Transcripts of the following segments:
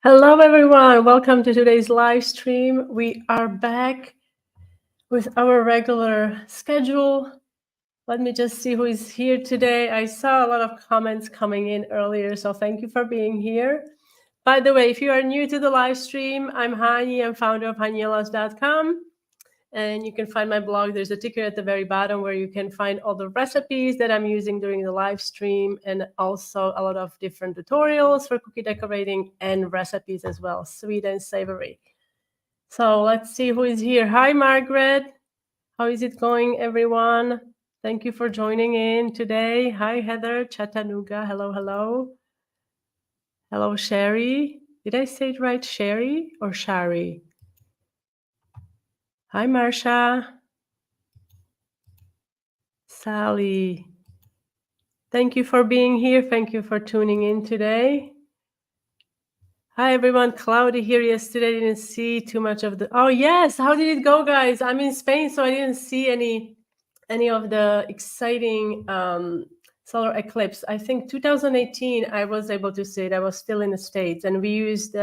Hello, everyone. Welcome to today's live stream. We are back with our regular schedule. Let me just see who is here today. I saw a lot of comments coming in earlier, so thank you for being here. By the way, if you are new to the live stream, I'm Hani. I'm founder of hanielas.com. And you can find my blog. There's a ticker at the very bottom where you can find all the recipes that I'm using during the live stream, and also a lot of different tutorials for cookie decorating and recipes as well, sweet and savory. So let's see who is here. Hi, Margaret. How is it going, everyone? Thank you for joining in today. Hi, Heather, Chattanooga. Hello, hello. Hello, Sherry. Did I say it right? Sherry or Shari? Hi, Marsha. Sally. Thank you for being here. Thank you for tuning in today. Hi, everyone. Cloudy here yesterday. Didn't see too much of the... Oh, yes. How did it go, guys? I'm in Spain, so I didn't see any of the exciting solar eclipse. I think 2018, I was able to see it. I was still in the States, and we used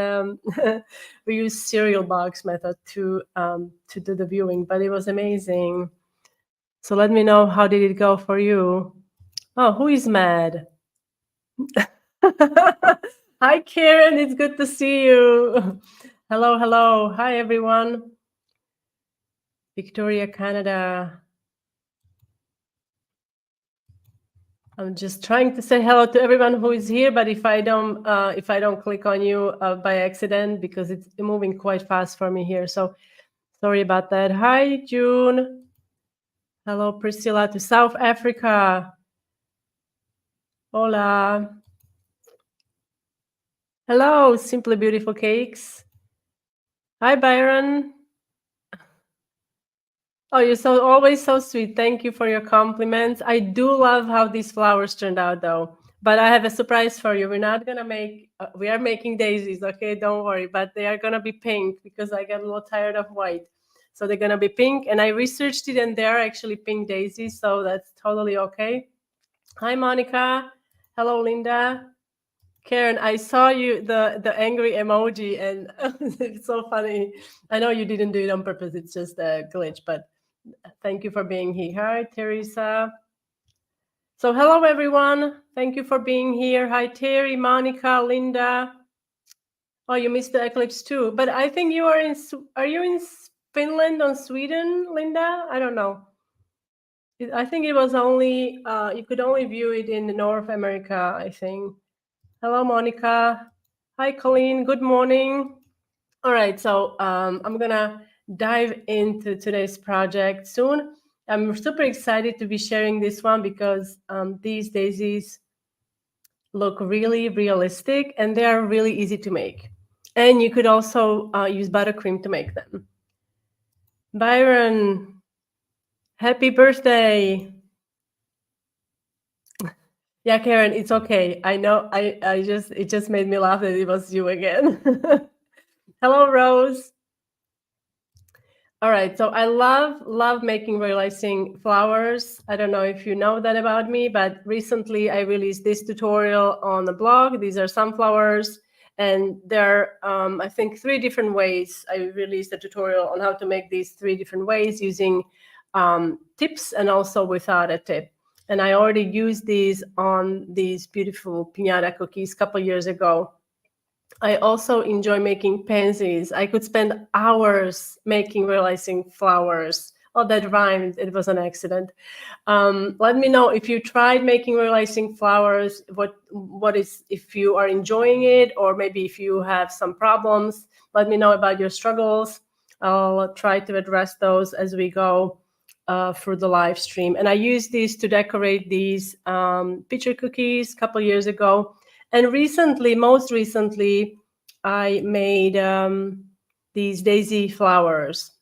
we used serial box method to do the viewing, but it was amazing. So let me know, how did it go for you? Oh, who is mad? Hi, Karen. It's good to see you. Hello, hello. Hi, everyone. Victoria, Canada. I'm just trying to say hello to everyone who is here, but if I don't click on you by accident, because it's moving quite fast for me here, so sorry about that. Hi, June. Hello, Priscilla, to South Africa. Hola. Hello, Simply Beautiful Cakes. Hi, Byron. Oh, you're always so sweet. Thank you for your compliments. I do love how these flowers turned out, though. But I have a surprise for you. We're not gonna make. We are making daisies, okay? Don't worry. But they are gonna be pink because I got a little tired of white. So they're gonna be pink. And I researched it, and they're actually pink daisies. So that's totally okay. Hi, Monica. Hello, Linda. Karen, I saw you the angry emoji, and it's so funny. I know you didn't do it on purpose. It's just a glitch, but thank you for being here. Hi, Teresa. So hello, everyone. Thank you for being here. Hi, Terry, Monica, Linda. Oh, you missed the eclipse too. But I think you are in. Are you in Finland or Sweden, Linda? I don't know. I think it was only you could only view it in North America, I think. Hello, Monica. Hi, Colleen. Good morning. All right, so I'm gonna dive into today's project soon. I'm super excited to be sharing this one because these daisies look really realistic and they are really easy to make. And you could also use buttercream to make them. Byron, happy birthday. Yeah, Karen, it's okay. I know it just made me laugh that it was you again. Hello, Rose. All right, so I love making realizing flowers. I don't know if you know that about me, but recently I released this tutorial on the blog. These are sunflowers, and there are, I think, 3 different ways. I released a tutorial on how to make these 3 different ways using tips and also without a tip. And I already used these on these beautiful piñata cookies a couple years ago. I also enjoy making pansies. I could spend hours making realizing flowers. Oh, that rhymed. It was an accident. Let me know if you tried making realizing flowers, what is, if you are enjoying it, or maybe if you have some problems. Let me know about your struggles. I'll try to address those as we go through the live stream. And I used these to decorate these picture cookies a couple years ago. And recently, most recently, I made these daisy flowers.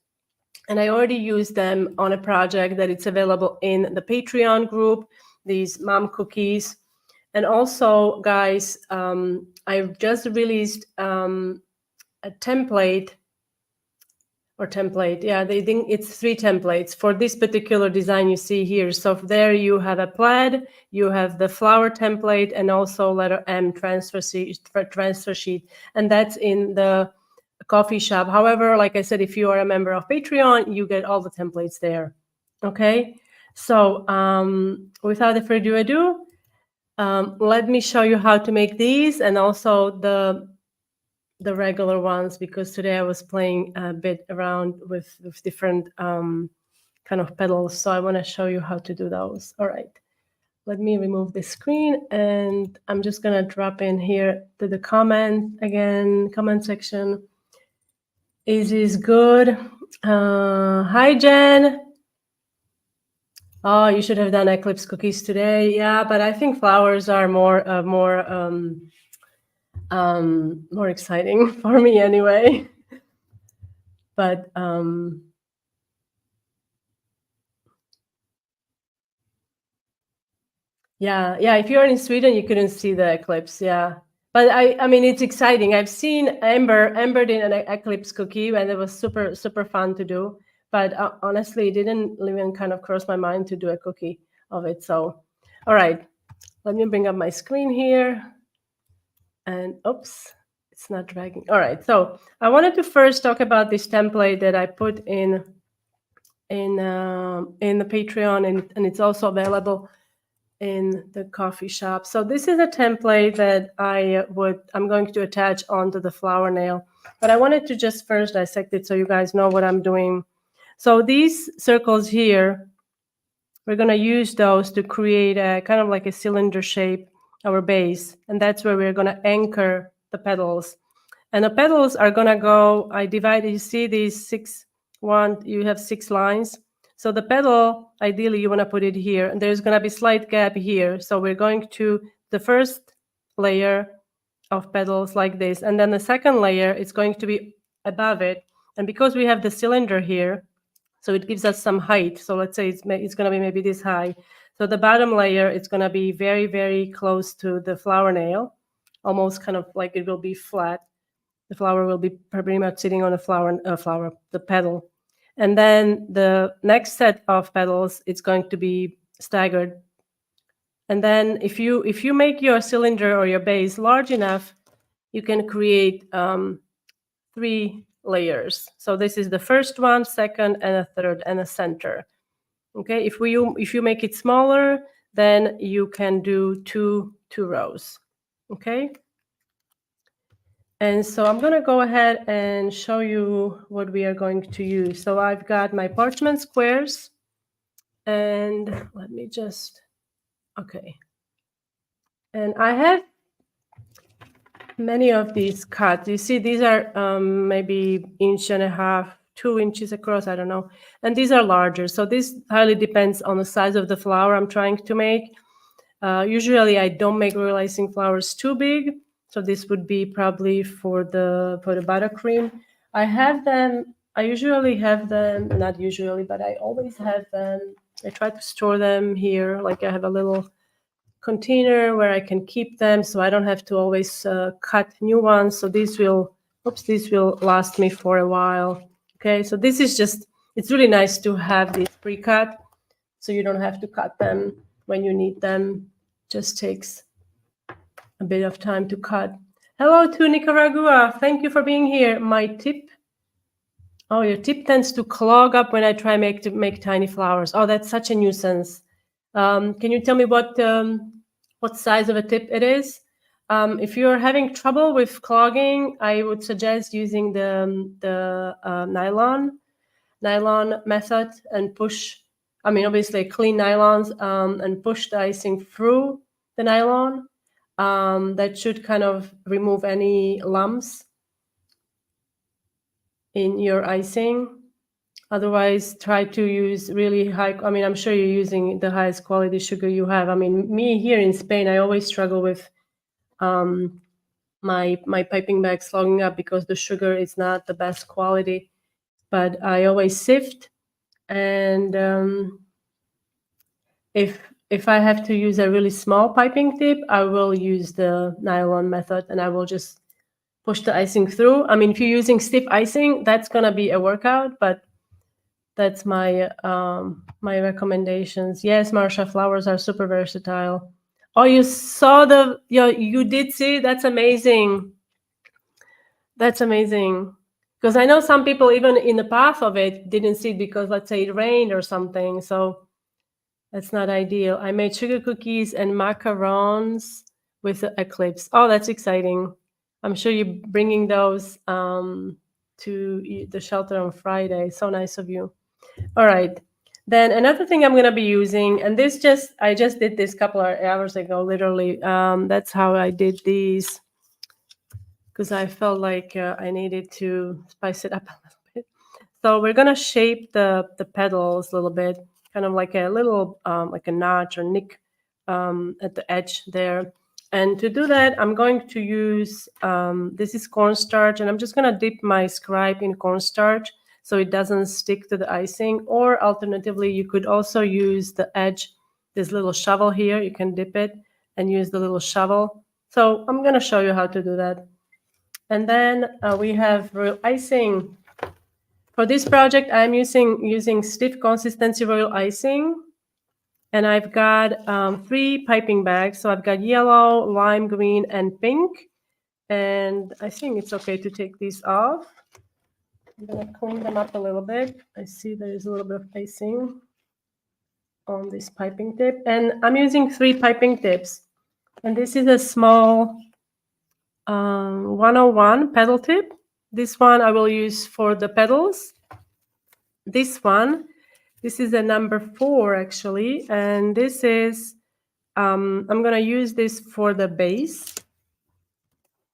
And I already used them on a project that it's available in the Patreon group, these mom cookies. And also, guys, I've just released a template, or template. Yeah, they think it's 3 templates for this particular design you see here. So there you have a plaid, you have the flower template, and also letter M transfer sheet, and that's in the coffee shop. However, like I said, if you are a member of Patreon, you get all the templates there. Okay, so without further ado, let me show you how to make these and also the regular ones, because today I was playing a bit around with different kind of petals. So I want to show you how to do those. All right, let me remove the screen and I'm just going to drop in here to the comment section. Is good. Hi, Jen. Oh, you should have done eclipse cookies today. Yeah, but I think flowers are more exciting for me anyway. But yeah, if you're in Sweden, you couldn't see the eclipse. Yeah, but I mean, it's exciting. I've seen Amber did an eclipse cookie, and it was super fun to do. But honestly, it didn't even kind of cross my mind to do a cookie of it. So, all right, let me bring up my screen here. And oops, it's not dragging. All right, so I wanted to first talk about this template that I put in the Patreon, and it's also available in the coffee shop. So this is a template that I'm going to attach onto the flower nail, but I wanted to just first dissect it so you guys know what I'm doing. So these circles here, we're going to use those to create a kind of like a cylinder shape, our base, and that's where we're going to anchor the petals. And the petals are going to go, I divided, you see these you have 6 lines. So the petal, ideally, you want to put it here, and there's going to be slight gap here. So we're going to the first layer of petals like this, and then the second layer is going to be above it. And because we have the cylinder here, so it gives us some height. So let's say it's going to be maybe this high. So the bottom layer, it's going to be very, very close to the flower nail, almost kind of like it will be flat. The flower will be pretty much sitting on the petal. And then the next set of petals, it's going to be staggered. And then if you make your cylinder or your base large enough, you can create 3 layers. So this is the first one, second, and a third, and a center. Okay, if you make it smaller, then you can do two rows. Okay. And so I'm going to go ahead and show you what we are going to use. So I've got my parchment squares, and let me just, okay. And I have many of these cut. You see, these are maybe 1.5 inches, 2 inches across, I don't know. And these are larger. So this highly depends on the size of the flower I'm trying to make. Usually I don't make realizing flowers too big. So this would be probably for the buttercream. I usually have them, not usually, but I always have them. I try to store them here. Like I have a little container where I can keep them, so I don't have to always cut new ones. So these will last me for a while. Okay, so this is just, it's really nice to have these pre-cut, so you don't have to cut them when you need them. Just takes a bit of time to cut. Hello to Nicaragua. Thank you for being here. My tip. Oh, your tip tends to clog up when I try to make tiny flowers. Oh, that's such a nuisance. Can you tell me what size of a tip it is? If you're having trouble with clogging, I would suggest using the nylon method and push. I mean, obviously clean nylons and push the icing through the nylon. That should kind of remove any lumps in your icing. Otherwise, try to use really high. I mean, I'm sure you're using the highest quality sugar you have. I mean, me here in Spain, I always struggle with my piping bags clogging up because the sugar is not the best quality. But I always sift, and if I have to use a really small piping tip, I will use the nylon method, and I will just push the icing through. I mean, if you're using stiff icing, that's gonna be a workout, but that's my my recommendations. Yes, Marsha, flowers are super versatile. Oh, you saw you did see? That's amazing. That's amazing. Because I know some people even in the path of it didn't see it because let's say it rained or something. So that's not ideal. I made sugar cookies and macarons with the eclipse. Oh, that's exciting. I'm sure you're bringing those to the shelter on Friday. So nice of you. All right. Then another thing I'm going to be using, and I just did this a couple of hours ago, literally. That's how I did these because I felt like I needed to spice it up a little bit. So we're going to shape the petals a little bit, kind of like a little, like a notch or nick at the edge there. And to do that, I'm going to use, this is cornstarch, and I'm just going to dip my scribe in cornstarch so it doesn't stick to the icing. Or alternatively, you could also use the edge, this little shovel here. You can dip it and use the little shovel. So I'm going to show you how to do that. And then we have royal icing. For this project, I'm using stiff consistency royal icing. And I've got 3 piping bags. So I've got yellow, lime green, and pink. And I think it's okay to take these off. I'm going to clean them up a little bit. I see there's a little bit of icing on this piping tip. And I'm using 3 piping tips. And this is a small 101 petal tip. This one I will use for the petals. This is a number 4 actually. And this is, I'm going to use this for the base.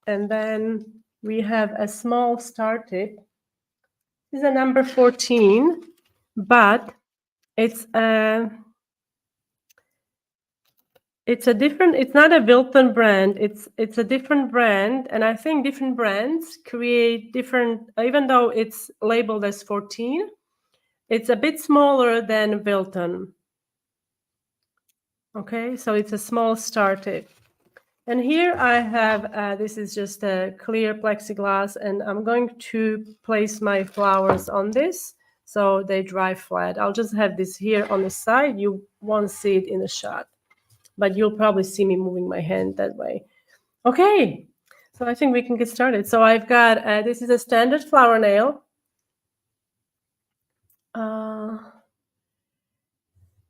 And then we have a small star tip. This is a number 14, but it's a different, it's not a Wilton brand, it's a different brand, and I think different brands create different, even though it's labeled as 14, it's a bit smaller than Wilton. Okay, so it's a small star tip. And here I have, this is just a clear plexiglass, and I'm going to place my flowers on this so they dry flat. I'll just have this here on the side. You won't see it in the shot, but you'll probably see me moving my hand that way. Okay, so I think we can get started. So I've got, this is a standard flower nail.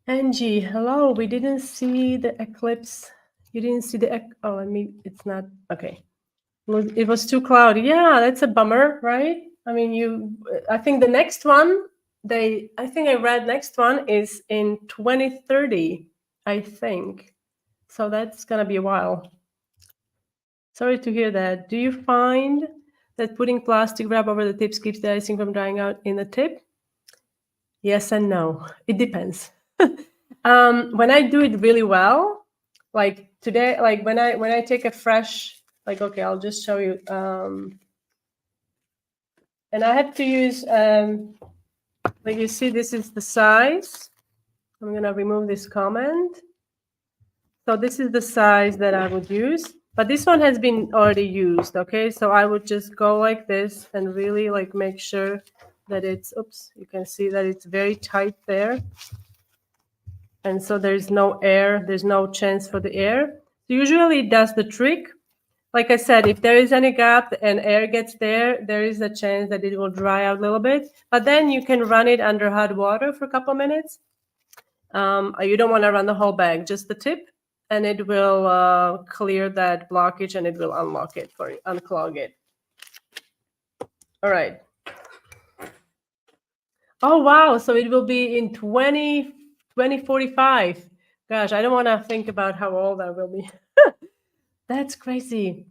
Angie, hello. We didn't see the eclipse. You didn't see the, oh, it's not, okay. It was too cloudy. Yeah, that's a bummer, right? I mean, I think the next one, I think I read next one is in 2030, I think. So that's going to be a while. Sorry to hear that. Do you find that putting plastic wrap over the tips keeps the icing from drying out in the tip? Yes and no. It depends. When I do it really well, like today, like when I take a fresh, like, okay, I'll just show you. And I had to use, like you see, this is the size. I'm going to remove this comment. So this is the size that I would use. But this one has been already used, okay? So I would just go like this and really like make sure that it's, oops, you can see that it's very tight there. And so there's no air, there's no chance for the air. So usually it does the trick. Like I said, if there is any gap and air gets there, there is a chance that it will dry out a little bit. But then you can run it under hot water for a couple of minutes. You don't want to run the whole bag, just the tip. And it will clear that blockage and it will unlock it for you, unclog it. All right. Oh, wow. So it will be in 2045. Gosh, I don't want to think about how old I will be. That's crazy.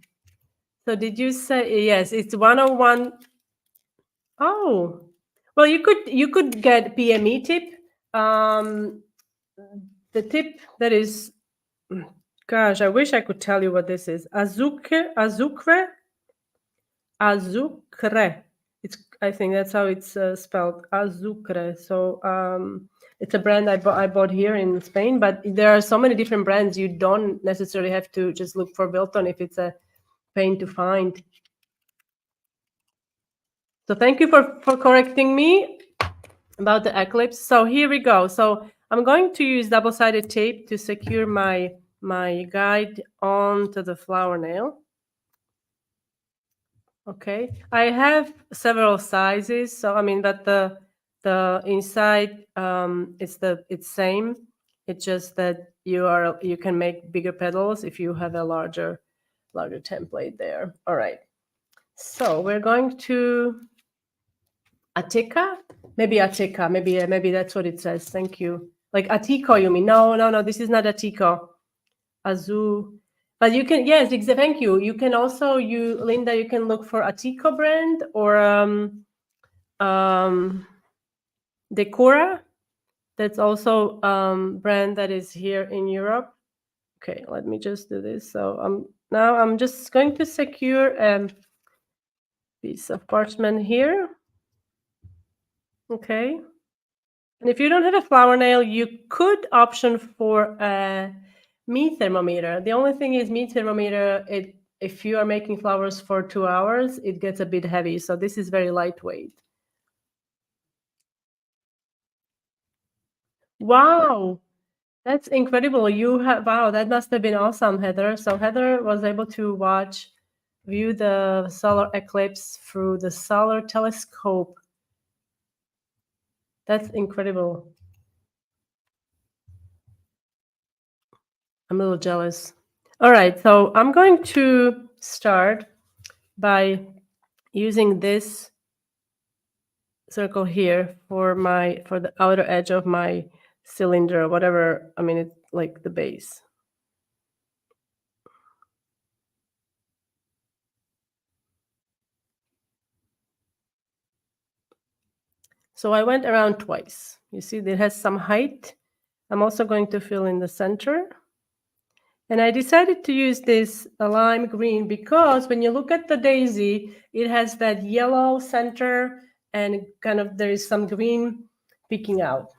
So did you say, yes, it's 101. Oh, well, you could get PME tip. The tip that is, gosh, I wish I could tell you what this is. Azucre. I think that's how it's spelled. Azucre. So it's a brand I bought here in Spain, but there are so many different brands. You don't necessarily have to just look for Wilton if it's a pain to find. So thank you for correcting me about the eclipse. So here we go. So I'm going to use double-sided tape to secure my guide onto the flower nail. Okay, I have several sizes, so I mean, but the inside it's same. It's just that you can make bigger petals if you have a larger template there. All right, so we're going to Atika, maybe Atika, maybe that's what it says. Thank you. Like Atiko, you mean? No, this is not Atiko. Azu. But you can, yes, thank you. You can also, Linda, you can look for Atiko brand or Decora. That's also brand that is here in Europe. Okay, let me just do this. So now I'm just going to secure a piece of parchment here. Okay. And if you don't have a flower nail, you could option for a meat thermometer. The only thing is meat thermometer, if you are making flowers for 2 hours, it gets a bit heavy. So this is very lightweight. Wow, that's incredible. Wow, that must have been awesome, Heather. So Heather was able to view the solar eclipse through the solar telescope. That's incredible. I'm a little jealous. All right, so I'm going to start by using this circle here for the outer edge of my cylinder, whatever, I mean, it's like the base. So I went around twice. You see, it has some height. I'm also going to fill in the center. And I decided to use this lime green because when you look at the daisy, it has that yellow center and kind of there is some green peeking out.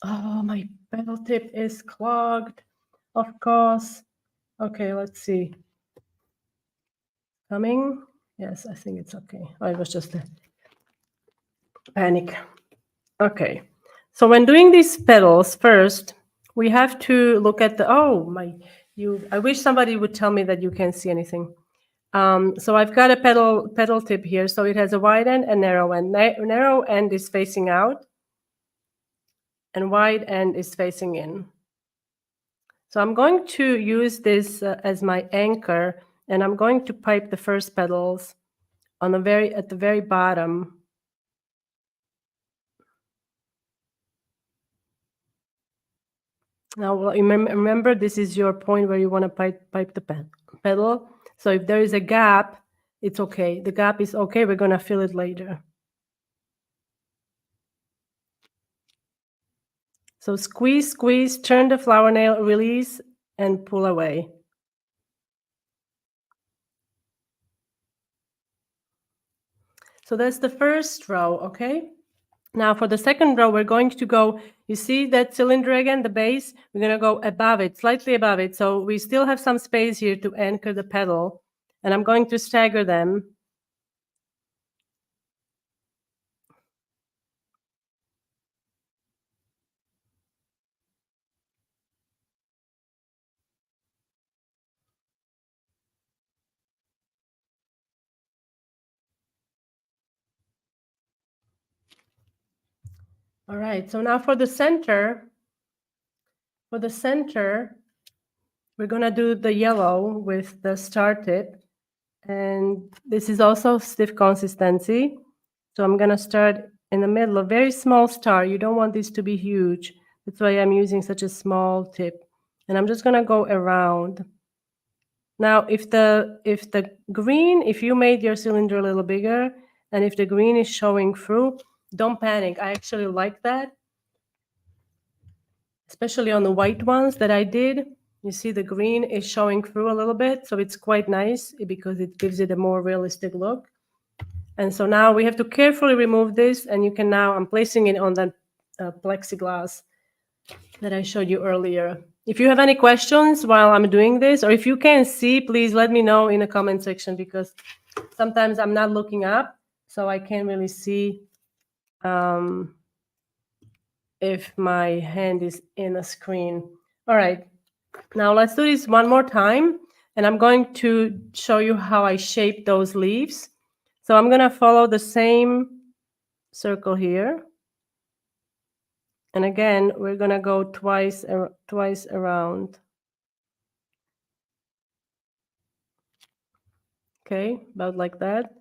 Oh, my petal tip is clogged, of course. Okay, let's see. Coming? Yes, I think it's okay. Oh, it was just a panic. Okay, so when doing these petals first, we have to look at I wish somebody would tell me that you can't see anything. So I've got a petal tip here. So it has a wide end and narrow end. Narrow end is facing out and wide end is facing in. So I'm going to use this as my anchor, and I'm going to pipe the first petals at the very bottom. Now, remember, this is your point where you want to pipe the petal. So if there is a gap, it's okay. The gap is okay. We're going to fill it later. So squeeze, turn the flower nail, release, and pull away. So that's the first row, okay? Now for the second row, we're going to go, you see that cylinder again, the base? We're going to go above it, slightly above it. So we still have some space here to anchor the petal. And I'm going to stagger them. All right, so now for the center, we're going to do the yellow with the star tip. And this is also stiff consistency. So I'm going to start in the middle, a very small star. You don't want this to be huge. That's why I'm using such a small tip. And I'm just going to go around. Now, if you made your cylinder a little bigger, and if the green is showing through, don't panic. I actually like that, especially on the white ones that I did. You see the green is showing through a little bit, so it's quite nice because it gives it a more realistic look. And so now we have to carefully remove this, and I'm placing it on that plexiglass that I showed you earlier. If you have any questions while I'm doing this, or if you can see, please let me know in the comment section because sometimes I'm not looking up so I can't really see if my hand is in a screen. All right, now let's do this one more time, and I'm going to show you how I shape those leaves. So I'm going to follow the same circle here. And again, we're going to go twice around. Okay, about like that.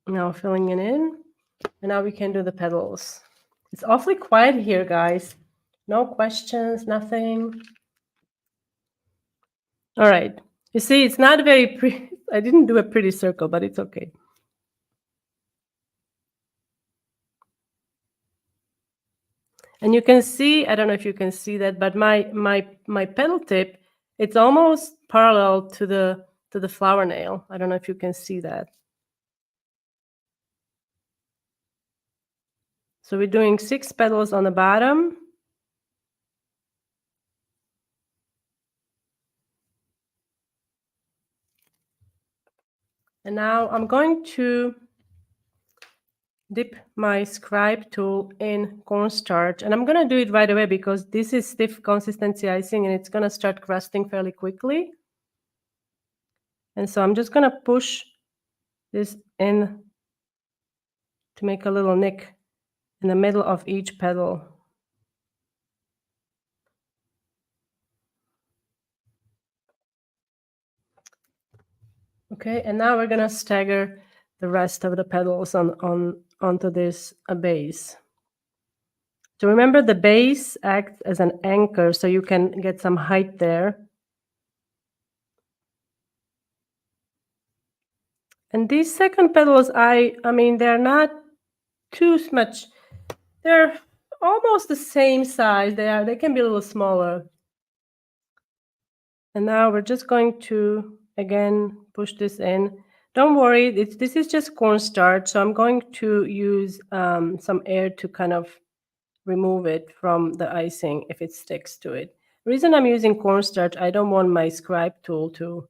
Now filling it in. And now we can do the petals. It's awfully quiet here, guys. No questions, nothing. All right. You see, it's not very pretty. I didn't do a pretty circle, but it's okay. And you can see, I don't know if you can see that, but my petal tip, it's almost parallel to the flower nail. I don't know if you can see that. So we're doing 6 petals on the bottom. And now I'm going to dip my scribe tool in cornstarch, and I'm going to do it right away because this is stiff consistency icing and it's going to start crusting fairly quickly. And so I'm just going to push this in to make a little nick in the middle of each petal. Okay, and now we're going to stagger the rest of the petals onto this base. So remember, the base acts as an anchor, so you can get some height there. And these second petals, I mean, they're not too much. They're almost the same size. They can be a little smaller. And now we're just going to, again, push this in. Don't worry, this is just cornstarch, so I'm going to use some air to kind of remove it from the icing if it sticks to it. The reason I'm using cornstarch, I don't want my scribe tool to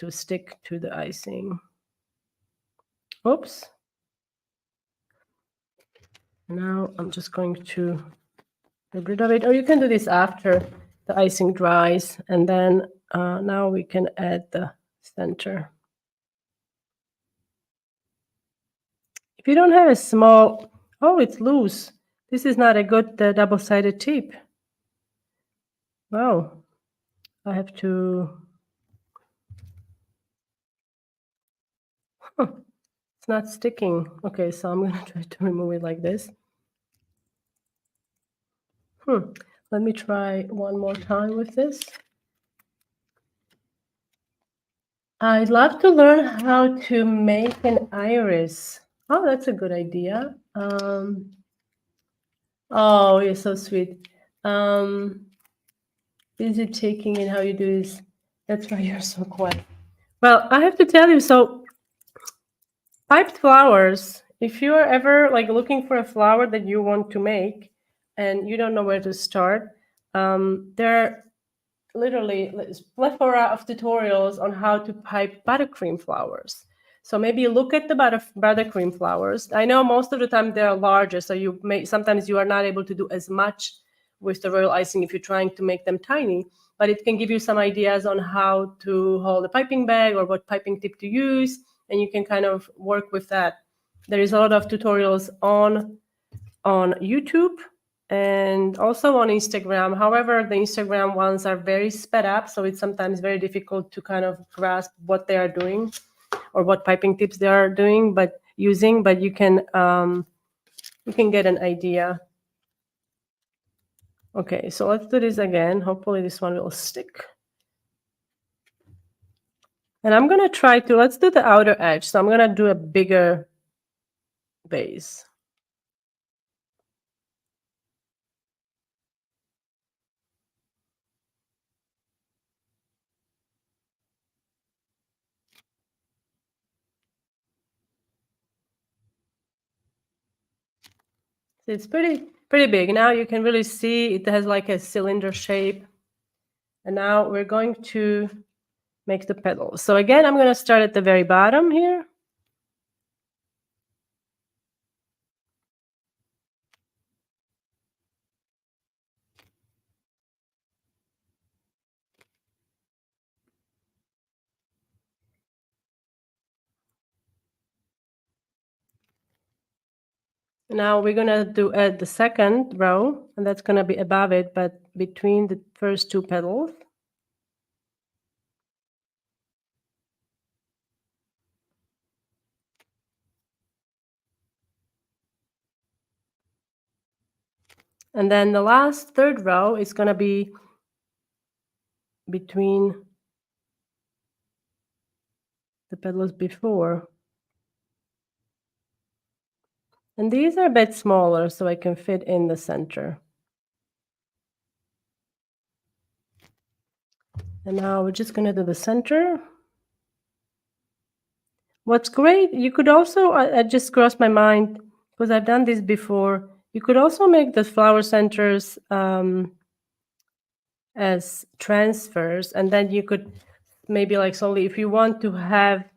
stick to the icing. Oops. Now I'm just going to get rid of it, or you can do this after the icing dries, and then now we can add the center. If you don't have a small, oh, it's loose. This is not a good double-sided tip. Wow, I have to, it's not sticking. Okay, so I'm gonna try to remove it like this. Let me try one more time with this. I'd love to learn how to make an iris. Oh, that's a good idea. Oh, you're so sweet. Is it taking in how you do this? That's why you're so quiet. Well, I have to tell you, so piped flowers, if you are ever like looking for a flower that you want to make and you don't know where to start, there are literally a plethora of tutorials on how to pipe buttercream flowers. So maybe look at the buttercream flowers. I know most of the time they're larger, so sometimes you are not able to do as much with the royal icing if you're trying to make them tiny, but it can give you some ideas on how to hold a piping bag or what piping tip to use, and you can kind of work with that. There is a lot of tutorials on YouTube and also on Instagram. However, the Instagram ones are very sped up, so it's sometimes very difficult to kind of grasp what they are doing or what piping tips they are doing, but you can get an idea. Okay, so let's do this again. Hopefully this one will stick. And I'm going to try to, let's do the outer edge. So I'm going to do a bigger base. So it's pretty big. Now you can really see it has like a cylinder shape. And now we're going to make the petals. So again, I'm going to start at the very bottom here. Now we're gonna do add the second row, and that's gonna be above it, but between the first two petals. And then the last third row is gonna be between the petals before. And these are a bit smaller, so I can fit in the center. And now we're just gonna do the center. What's great, you could also, I just crossed my mind, because I've done this before, you could also make the flower centers as transfers, and then you could maybe like slowly, if you want to have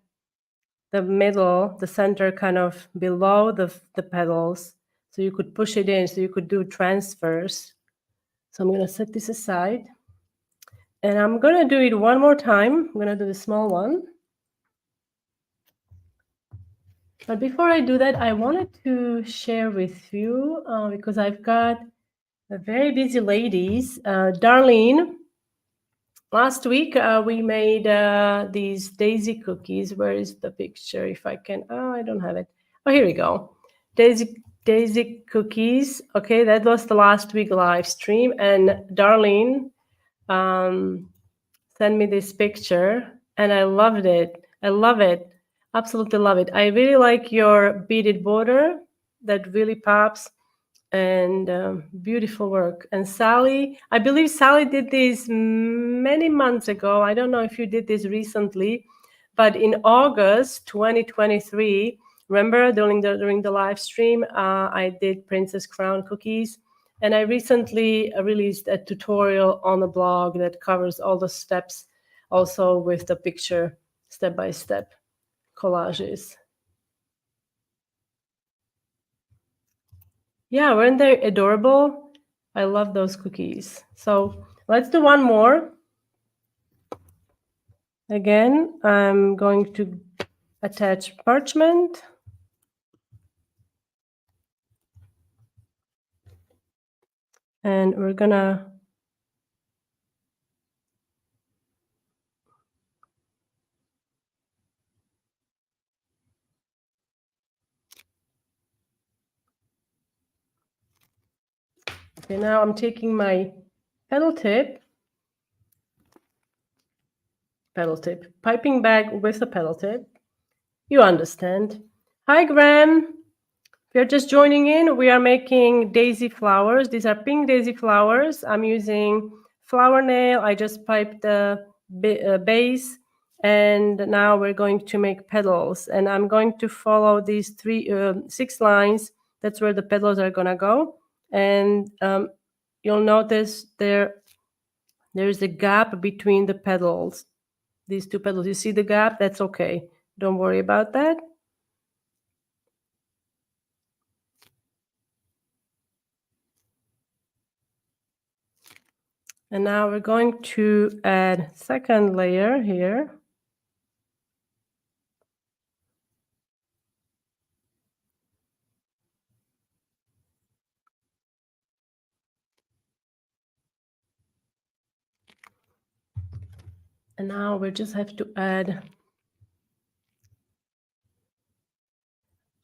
the middle, the center kind of below the petals, so you could push it in, so you could do transfers. So I'm going to set this aside, and I'm going to do it one more time. I'm going to do the small one. But before I do that, I wanted to share with you, because I've got a very busy ladies. Darlene, last week we made these daisy cookies. Where is the picture? If I can, oh, I don't have it. Oh, here we go. Daisy cookies. Okay, that was the last week live stream, and Darlene sent me this picture, and I loved it. I love it. Absolutely love it. I really like your beaded border. That really pops, and beautiful work. And Sally, I believe Sally did this many months ago. I don't know if you did this recently, but in August 2023, remember during the live stream, I did Princess Crown cookies. And I recently released a tutorial on the blog that covers all the steps, also with the picture step-by-step collages. Yeah, weren't they adorable? I love those cookies. So let's do one more. Again, I'm going to attach parchment. And we're gonna okay, now I'm taking my petal tip, piping bag with a petal tip. You understand. Hi, Graham. If you're just joining in, we are making daisy flowers. These are pink daisy flowers. I'm using flower nail. I just piped the base, and now we're going to make petals. And I'm going to follow these 6 lines. That's where the petals are gonna go. And you'll notice there's a gap between the petals. These two petals. You see the gap? That's okay. Don't worry about that. And now we're going to add second layer here. And now we just have to add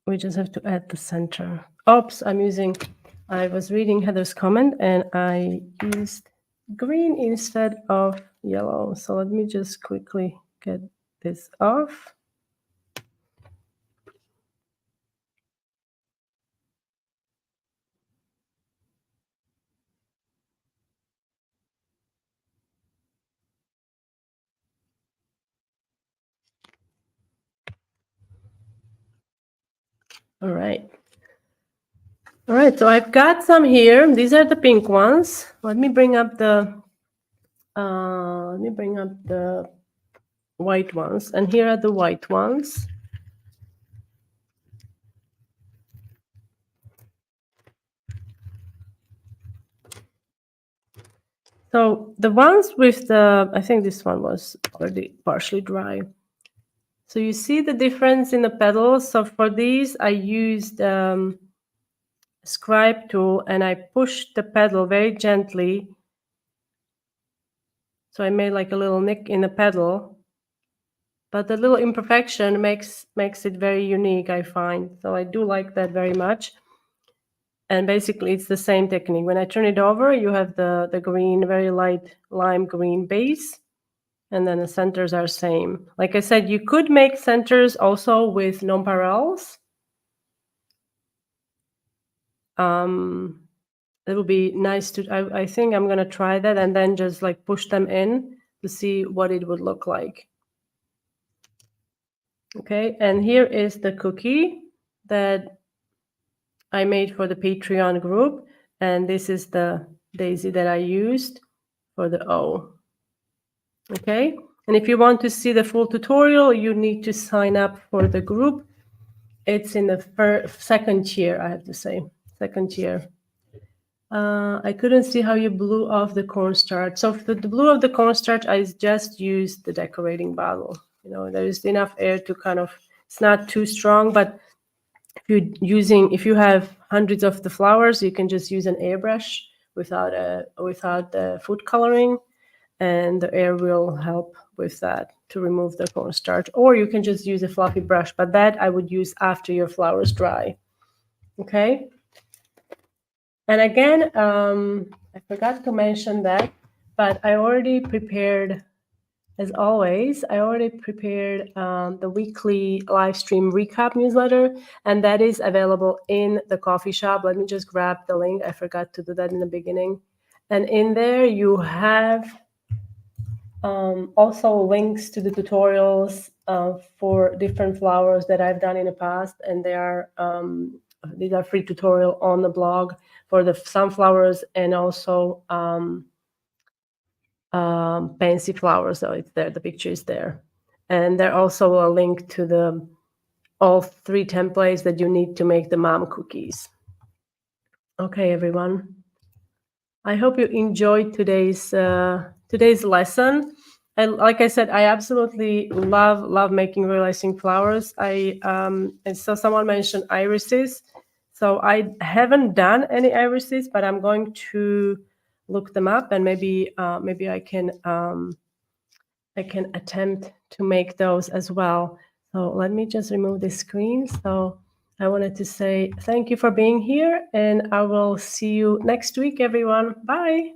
the center. Oops, I was reading Heather's comment and I used green instead of yellow. So let me just quickly get this off. All right. All right, so I've got some here. These are the pink ones. Let me bring up the white ones. And here are the white ones. So the ones with I think this one was already partially dry. So you see the difference in the petals. So for these, I used scribe tool and I push the petal very gently. So I made like a little nick in the petal, but the little imperfection makes it very unique, I find. So I do like that very much. And basically it's the same technique. When I turn it over, you have the green, very light lime green base. And then the centers are same. Like I said, you could make centers also with nonpareils. It would be nice to, I think I'm going to try that and then just like push them in to see what it would look like. Okay, and here is the cookie that I made for the Patreon group. And this is the daisy that I used for the O. Okay, and if you want to see the full tutorial, you need to sign up for the group. It's in the second tier, I have to say, second tier. I couldn't see how you blew off the cornstarch. So for the blue of the cornstarch, I just used the decorating bottle. You know, there is enough air to kind of, it's not too strong, but if you have hundreds of the flowers, you can just use an airbrush without the food coloring, and the air will help with that to remove the cornstarch. Or you can just use a fluffy brush, but that I would use after your flowers dry. Okay. And again, I forgot to mention that, but I already prepared, as always, the weekly live stream recap newsletter, and that is available in the coffee shop. Let me just grab the link. I forgot to do that in the beginning. And in there you have also links to the tutorials for different flowers that I've done in the past, and these are free tutorial on the blog for the sunflowers and also fancy flowers. So it's there, the picture is there, and there also a link to all 3 templates that you need to make the mom cookies. Okay, everyone. I hope you enjoyed today's lesson. And like I said, I absolutely love making realizing flowers. And so someone mentioned irises. So I haven't done any irises, but I'm going to look them up, and maybe I can attempt to make those as well. So let me just remove the screen. So I wanted to say thank you for being here, and I will see you next week, everyone. Bye.